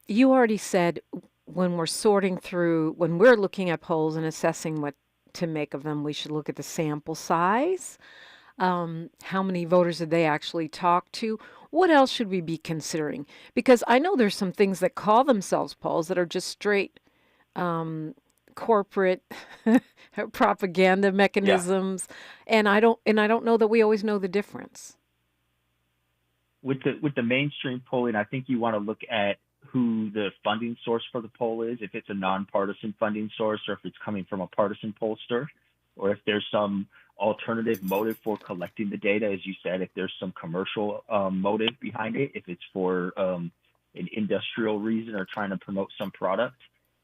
you already said when we're looking at polls and assessing what to make of them, we should look at the sample size. How many voters did they actually talk to? What else should we be considering? Because I know there's some things that call themselves polls that are just straight corporate propaganda mechanisms, and I don't know that we always know the difference. With the mainstream polling, I think you want to look at who the funding source for the poll is, if it's a nonpartisan funding source or if it's coming from a partisan pollster, or if there's some alternative motive for collecting the data, as you said, if there's some commercial motive behind it, if it's for an industrial reason or trying to promote some product.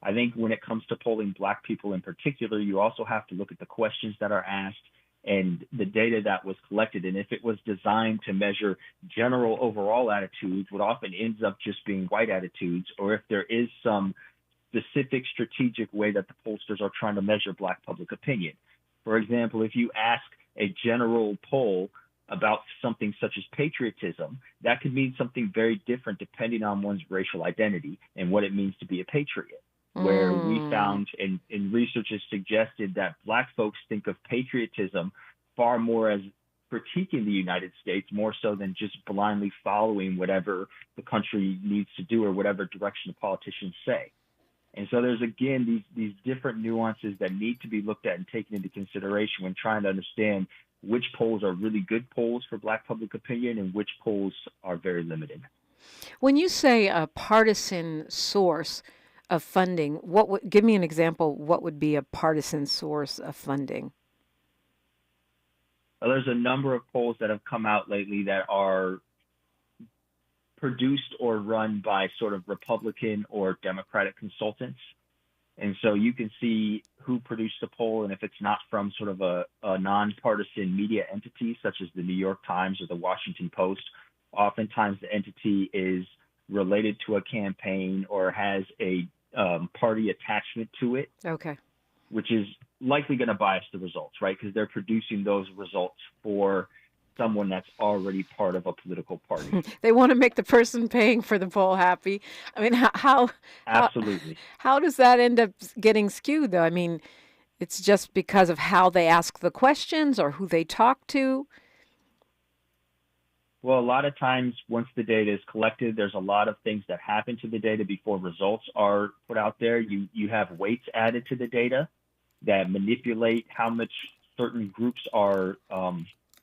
I think when it comes to polling Black people in particular, you also have to look at the questions that are asked and the data that was collected. And if it was designed to measure general overall attitudes, what often ends up just being white attitudes, or if there is some specific strategic way that the pollsters are trying to measure Black public opinion. For example, if you ask a general poll about something such as patriotism, that could mean something very different depending on one's racial identity and what it means to be a patriot. Where we found, and research has suggested that Black folks think of patriotism far more as critiquing the United States, more so than just blindly following whatever the country needs to do or whatever direction the politicians say. And so there's, again, these different nuances that need to be looked at and taken into consideration when trying to understand which polls are really good polls for Black public opinion and which polls are very limited. When you say a partisan source of funding, give me an example. What would be a partisan source of funding? Well, there's a number of polls that have come out lately that are produced or run by sort of Republican or Democratic consultants. And so you can see who produced the poll, and if it's not from sort of a nonpartisan media entity such as the New York Times or the Washington Post, oftentimes the entity is related to a campaign or has a party attachment to it. Okay. Which is likely going to bias the results, right? Because they're producing those results for someone that's already part of a political party. They want to make the person paying for the poll happy. I mean, how Absolutely. How does that end up getting skewed, though? I mean, it's just because of how they ask the questions or who they talk to? Well, a lot of times once the data is collected, there's a lot of things that happen to the data before results are put out there. You have weights added to the data that manipulate how much certain groups are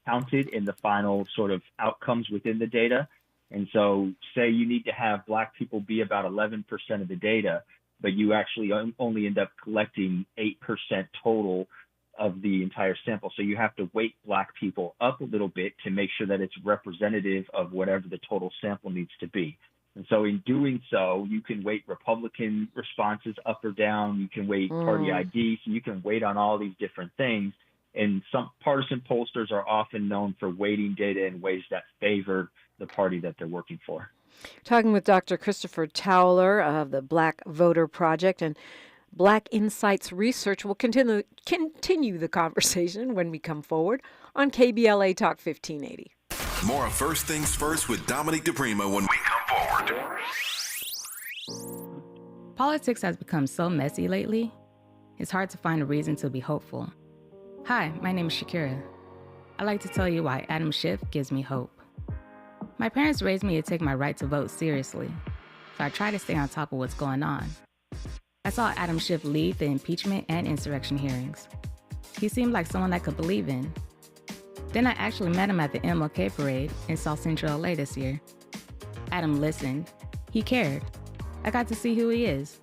counted in the final sort of outcomes within the data. And so say you need to have Black people be about 11% of the data, but you actually only end up collecting 8% total of the entire sample. So you have to weight Black people up a little bit to make sure that it's representative of whatever the total sample needs to be. And so in doing so, you can weight Republican responses up or down. You can weight party ID. So you can weight on all these different things. And some partisan pollsters are often known for weighting data in ways that favor the party that they're working for. Talking with Dr. Christopher Towler of the Black Voter Project. And Black Insights Research. We'll continue the conversation when we come forward on KBLA Talk 1580. More of First Things First with Dominique DiPrima when we come forward. Politics has become so messy lately, it's hard to find a reason to be hopeful. Hi, my name is Shakira. I'd like to tell you why Adam Schiff gives me hope. My parents raised me to take my right to vote seriously, so I try to stay on top of what's going on. I saw Adam Schiff lead the impeachment and insurrection hearings. He seemed like someone I could believe in. Then I actually met him at the MLK parade in South Central LA this year. Adam listened. He cared. I got to see who he is.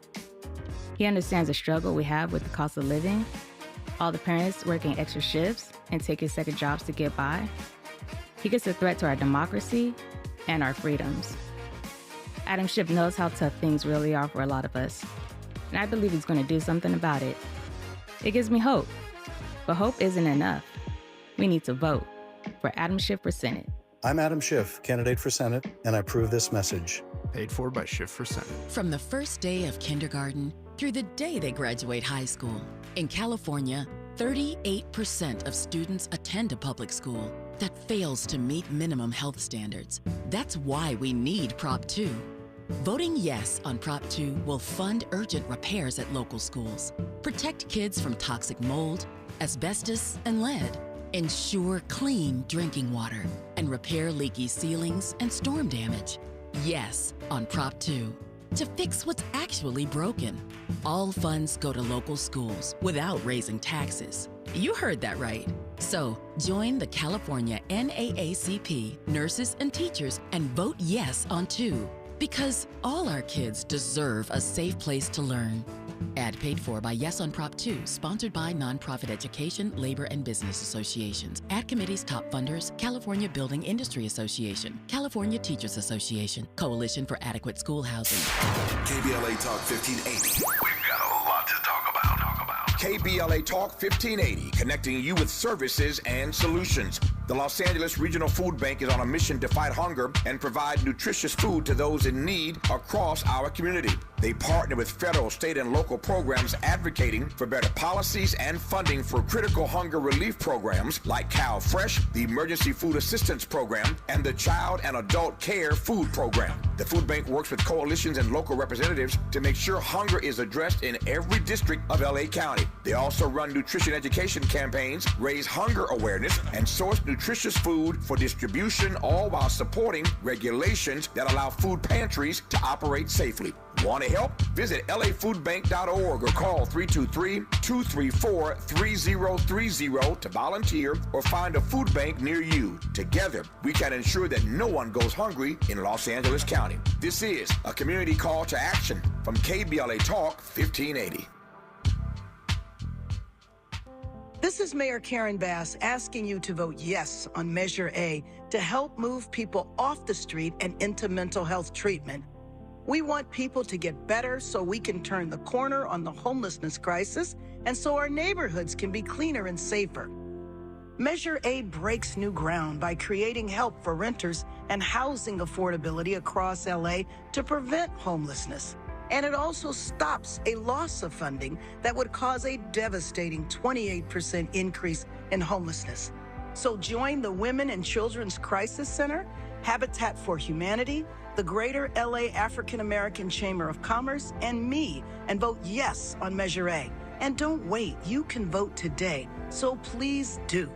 He understands the struggle we have with the cost of living, all the parents working extra shifts and taking second jobs to get by. He gets a threat to our democracy and our freedoms. Adam Schiff knows how tough things really are for a lot of us, and I believe he's going to do something about it. It gives me hope, but hope isn't enough. We need to vote for Adam Schiff for Senate. I'm Adam Schiff, candidate for Senate, and I approve this message. Paid for by Schiff for Senate. From the first day of kindergarten through the day they graduate high school, in California, 38% of students attend a public school that fails to meet minimum health standards. That's why we need Prop 2. Voting yes on Prop 2 will fund urgent repairs at local schools, protect kids from toxic mold, asbestos, and lead, ensure clean drinking water, and repair leaky ceilings and storm damage. Yes on Prop 2. To fix what's actually broken. All funds go to local schools without raising taxes. You heard that right. So join the California NAACP, nurses and teachers, and vote yes on 2. Because all our kids deserve a safe place to learn. Ad paid for by Yes on Prop 2, sponsored by Nonprofit Education, Labor and Business Associations. Ad committee's top funders: California Building Industry Association, California Teachers Association, Coalition for Adequate School Housing. KBLA Talk 1580. We've got a lot to talk about. KBLA Talk 1580, connecting you with services and solutions. The Los Angeles Regional Food Bank is on a mission to fight hunger and provide nutritious food to those in need across our community. They partner with federal, state, and local programs advocating for better policies and funding for critical hunger relief programs like Cal Fresh, the Emergency Food Assistance Program, and the Child and Adult Care Food Program. The food bank works with coalitions and local representatives to make sure hunger is addressed in every district of LA County. They also run nutrition education campaigns, raise hunger awareness, and source nutritious food for distribution, all while supporting regulations that allow food pantries to operate safely. Want to help? Visit lafoodbank.org or call 323-234-3030 to volunteer or find a food bank near you. Together, we can ensure that no one goes hungry in Los Angeles County. This is a community call to action from KBLA Talk 1580. This is Mayor Karen Bass asking you to vote yes on Measure A to help move people off the street and into mental health treatment. We want people to get better so we can turn the corner on the homelessness crisis and so our neighborhoods can be cleaner and safer. Measure A breaks new ground by creating help for renters and housing affordability across LA to prevent homelessness. And it also stops a loss of funding that would cause a devastating 28% increase in homelessness. So join the Women and Children's Crisis Center, Habitat for Humanity, the Greater LA African American Chamber of Commerce, and me, and vote yes on Measure A. And don't wait, you can vote today, so please do.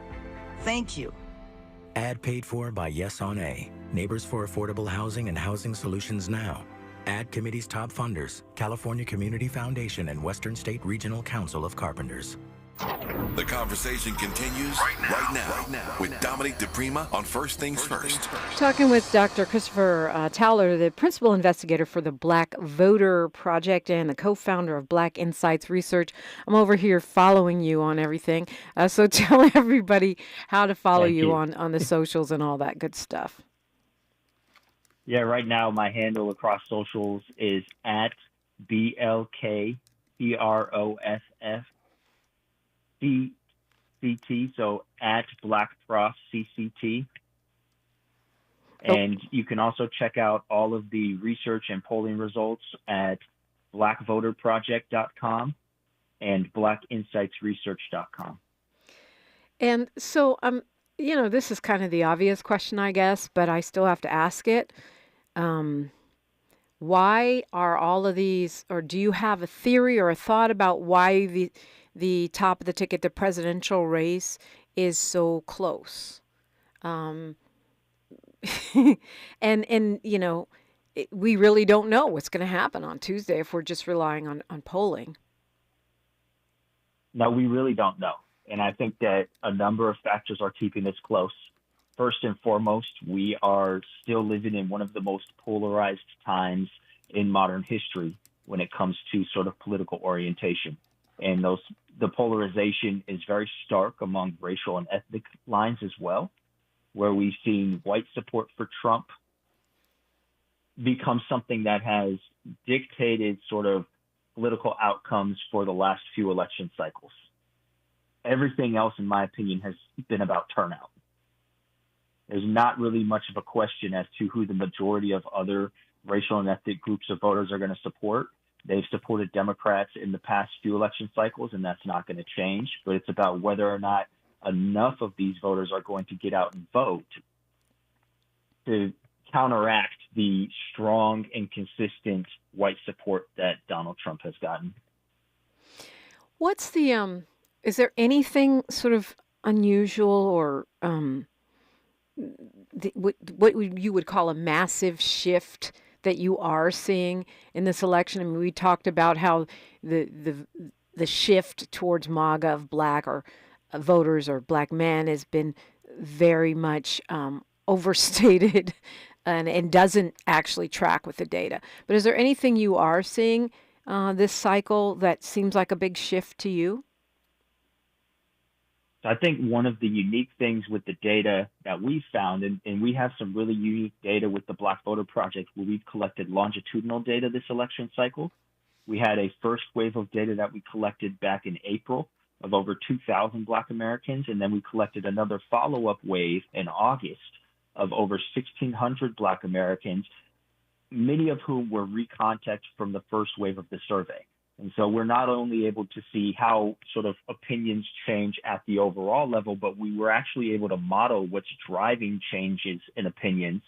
Thank you. Ad paid for by Yes on A, Neighbors for Affordable Housing and Housing Solutions Now. Ad committee's top funders: California Community Foundation and Western State Regional Council of Carpenters. The conversation continues right now with Dominique DiPrima on First Things First. Talking with Dr. Christopher Towler, the principal investigator for the Black Voter Project and the co-founder of Black Insights Research. I'm over here following you on everything. So tell everybody how to follow you on the socials and all that good stuff. Yeah, right now my handle across socials is at BLKPROSFCT, so at BlackProfCCT. And you can also check out all of the research and polling results at blackvoterproject.com. and blackinsightsresearch.com. And so, this is kind of the obvious question, I guess, but I still have to ask it. Why are all of these, or do you have a theory or a thought about why the top of the ticket, the presidential race, is so close? And we really don't know what's going to happen on Tuesday if we're just relying on polling. No, we really don't know. And I think that a number of factors are keeping this close. First and foremost, we are still living in one of the most polarized times in modern history when it comes to sort of political orientation. And the polarization is very stark among racial and ethnic lines as well, where we've seen white support for Trump become something that has dictated sort of political outcomes for the last few election cycles. Everything else, in my opinion, has been about turnout. There's not really much of a question as to who the majority of other racial and ethnic groups of voters are going to support. They've supported Democrats in the past few election cycles, and that's not going to change. But it's about whether or not enough of these voters are going to get out and vote to counteract the strong and consistent white support that Donald Trump has gotten. What's is there anything sort of unusual or what you would call a massive shift that you are seeing in this election? I mean, we talked about how the shift towards MAGA of black or voters or black men has been very much overstated and doesn't actually track with the data. But is there anything you are seeing this cycle that seems like a big shift to you? I think one of the unique things with the data that we found, and we have some really unique data with the Black Voter Project where we've collected longitudinal data this election cycle. We had a first wave of data that we collected back in April of over 2,000 Black Americans, and then we collected another follow-up wave in August of over 1,600 Black Americans, many of whom were recontacted from the first wave of the survey. And so we're not only able to see how sort of opinions change at the overall level, but we were actually able to model what's driving changes in opinions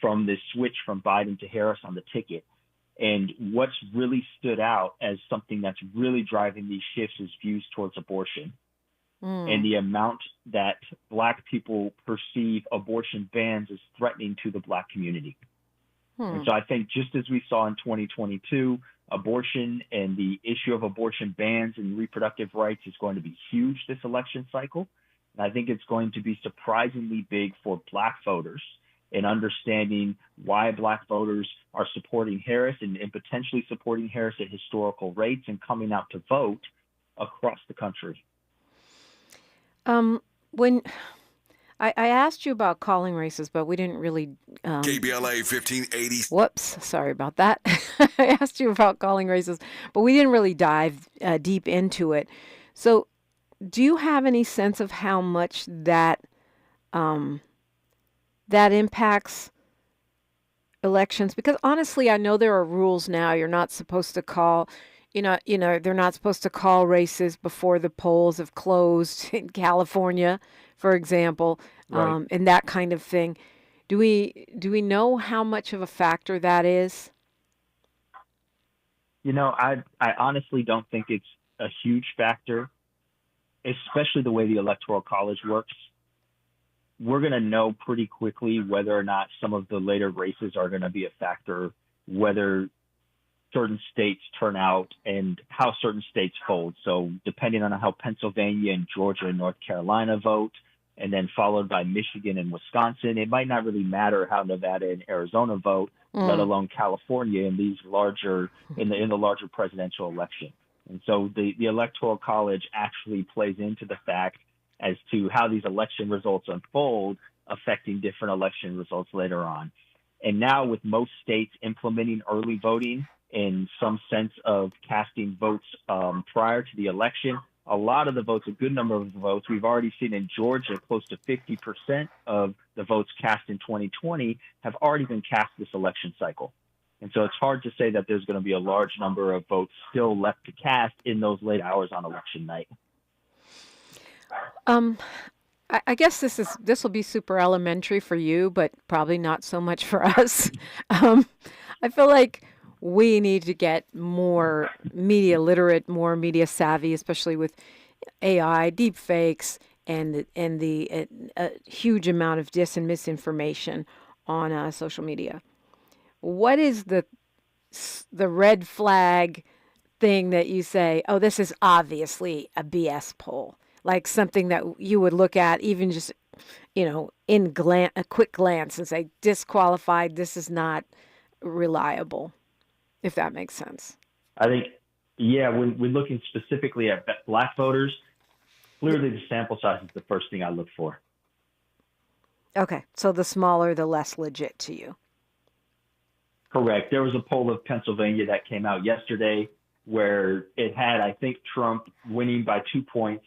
from the switch from Biden to Harris on the ticket. And what's really stood out as something that's really driving these shifts is views towards abortion. And the amount that Black people perceive abortion bans as threatening to the Black community. And so I think just as we saw in 2022, abortion and the issue of abortion bans and reproductive rights is going to be huge this election cycle. And I think it's going to be surprisingly big for Black voters in understanding why Black voters are supporting Harris and potentially supporting Harris at historical rates and coming out to vote across the country. When I asked you about calling races, but we didn't really... KBLA 1580. Whoops, sorry about that. I asked you about calling races, but we didn't really dive deep into it. So do you have any sense of how much that impacts elections? Because honestly, I know there are rules now. You're not supposed to call... they're not supposed to call races before the polls have closed in California, for example, Right. and that kind of thing. Do we know how much of a factor that is? I honestly don't think it's a huge factor, especially the way the Electoral College works. We're going to know pretty quickly whether or not some of the later races are going to be a factor, whether certain states turn out and how certain states fold. So depending on how Pennsylvania and Georgia and North Carolina vote, and then followed by Michigan and Wisconsin, it might not really matter how Nevada and Arizona vote, let alone California in these larger in the larger presidential election. And so the Electoral College actually plays into the fact as to how these election results unfold, affecting different election results later on. And now with most states implementing early voting in some sense of casting votes prior to the election, a lot of the votes, a good number of the votes, we've already seen in Georgia, close to 50% of the votes cast in 2020 have already been cast this election cycle. And so it's hard to say that there's going to be a large number of votes still left to cast in those late hours on election night. I guess this will be super elementary for you, but probably not so much for us. I feel like we need to get more media literate, more media savvy, especially with AI, deep fakes, and the huge amount of dis and misinformation on social media. What is the red flag thing that you say, oh, this is obviously a BS poll? Like something that you would look at even just, in a quick glance and say, disqualified, this is not reliable, if that makes sense. I think, when we're looking specifically at Black voters, clearly the sample size is the first thing I look for. Okay, so the smaller, the less legit to you. Correct. There was a poll of Pennsylvania that came out yesterday where it had, I think, Trump winning by 2 points.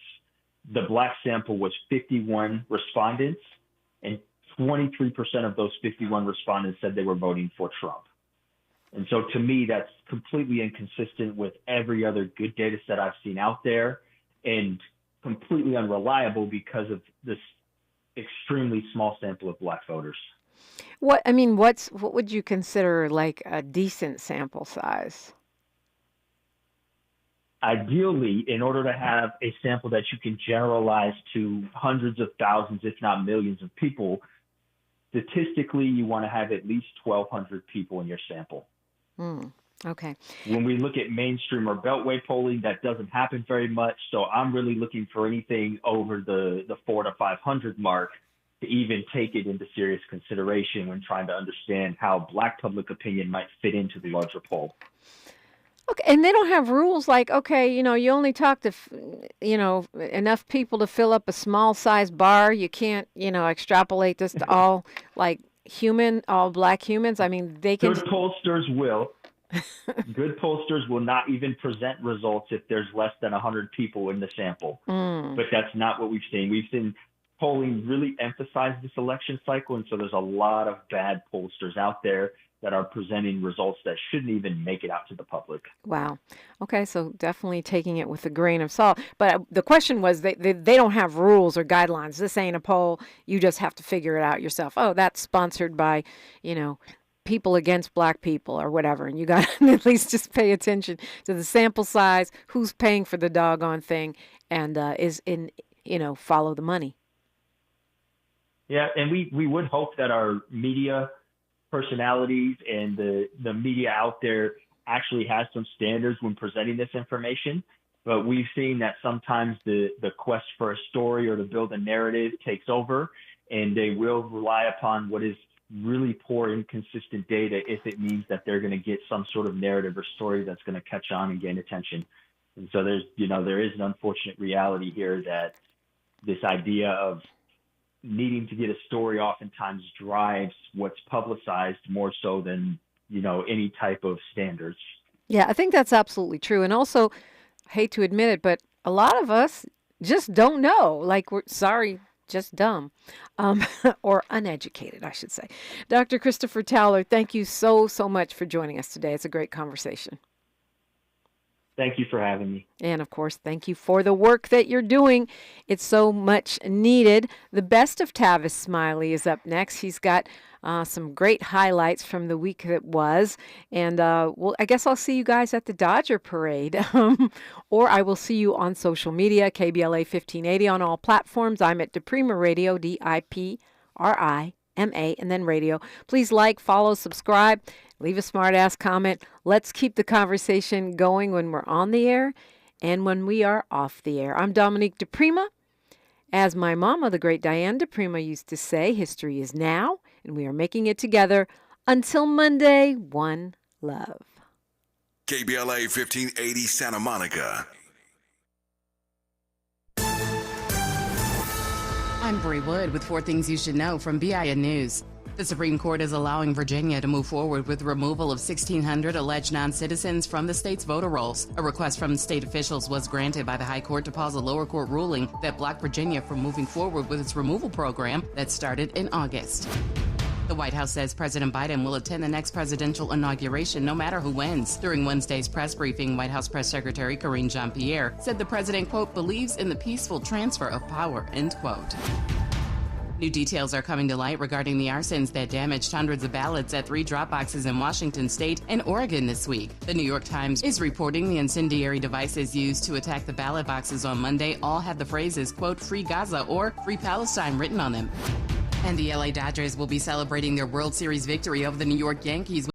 The Black sample was 51 respondents, and 23% of those 51 respondents said they were voting for Trump. And so to me, that's completely inconsistent with every other good data set I've seen out there, and completely unreliable because of this extremely small sample of Black voters. What would you consider like a decent sample size? Ideally, in order to have a sample that you can generalize to hundreds of thousands, if not millions of people, statistically, you want to have at least 1,200 people in your sample. Okay. When we look at mainstream or Beltway polling, that doesn't happen very much. So I'm really looking for anything over the 400 to 500 mark to even take it into serious consideration when trying to understand how Black public opinion might fit into the larger poll. Okay, and they don't have rules like, okay, you only talk to, enough people to fill up a small size bar. You can't, extrapolate this to all all Black humans. I mean, they can. Good pollsters will. Good pollsters will not even present results if there's less than 100 people in the sample. But that's not what we've seen. We've seen polling really emphasize this election cycle, and so there's a lot of bad pollsters out there that are presenting results that shouldn't even make it out to the public. Wow. Okay, so definitely taking it with a grain of salt. But the question was, they don't have rules or guidelines. This ain't a poll. You just have to figure it out yourself. Oh, that's sponsored by, people against Black people or whatever. And you got to at least just pay attention to the sample size, who's paying for the doggone thing, and follow the money. Yeah, and we would hope that our media personalities and the media out there actually has some standards when presenting this information. But we've seen that sometimes the quest for a story or to build a narrative takes over, and they will rely upon what is really poor, inconsistent data if it means that they're going to get some sort of narrative or story that's going to catch on and gain attention. And so there is an unfortunate reality here that this idea of needing to get a story oftentimes drives what's publicized more so than, any type of standards. Yeah, I think that's absolutely true. And also, I hate to admit it, but a lot of us just don't know. We're just dumb, or uneducated, I should say. Dr. Christopher Towler, thank you so much for joining us today. It's a great conversation. Thank you for having me. And of course, thank you for the work that you're doing. It's so much needed. The best of Tavis Smiley is up next. He's got some great highlights from the week that was. And I guess I'll see you guys at the Dodger Parade. Or I will see you on social media, KBLA 1580 on all platforms. I'm at DiPrima Radio, DiPrima, and then radio. Please like, follow, subscribe. Leave a smart-ass comment. Let's keep the conversation going when we're on the air and when we are off the air. I'm Dominique DiPrima. As my mama, the great Diane DiPrima, used to say, history is now, and we are making it together. Until Monday, one love. KBLA 1580 Santa Monica. I'm Bree Wood with 4 things you should know from BIA News. The Supreme Court is allowing Virginia to move forward with removal of 1,600 alleged non-citizens from the state's voter rolls. A request from state officials was granted by the High Court to pause a lower court ruling that blocked Virginia from moving forward with its removal program that started in August. The White House says President Biden will attend the next presidential inauguration no matter who wins. During Wednesday's press briefing, White House Press Secretary Karine Jean-Pierre said the president, quote, believes in the peaceful transfer of power, end quote. New details are coming to light regarding the arsons that damaged hundreds of ballots at 3 drop boxes in Washington State and Oregon this week. The New York Times is reporting the incendiary devices used to attack the ballot boxes on Monday all had the phrases, quote, Free Gaza or Free Palestine written on them. And the LA Dodgers will be celebrating their World Series victory over the New York Yankees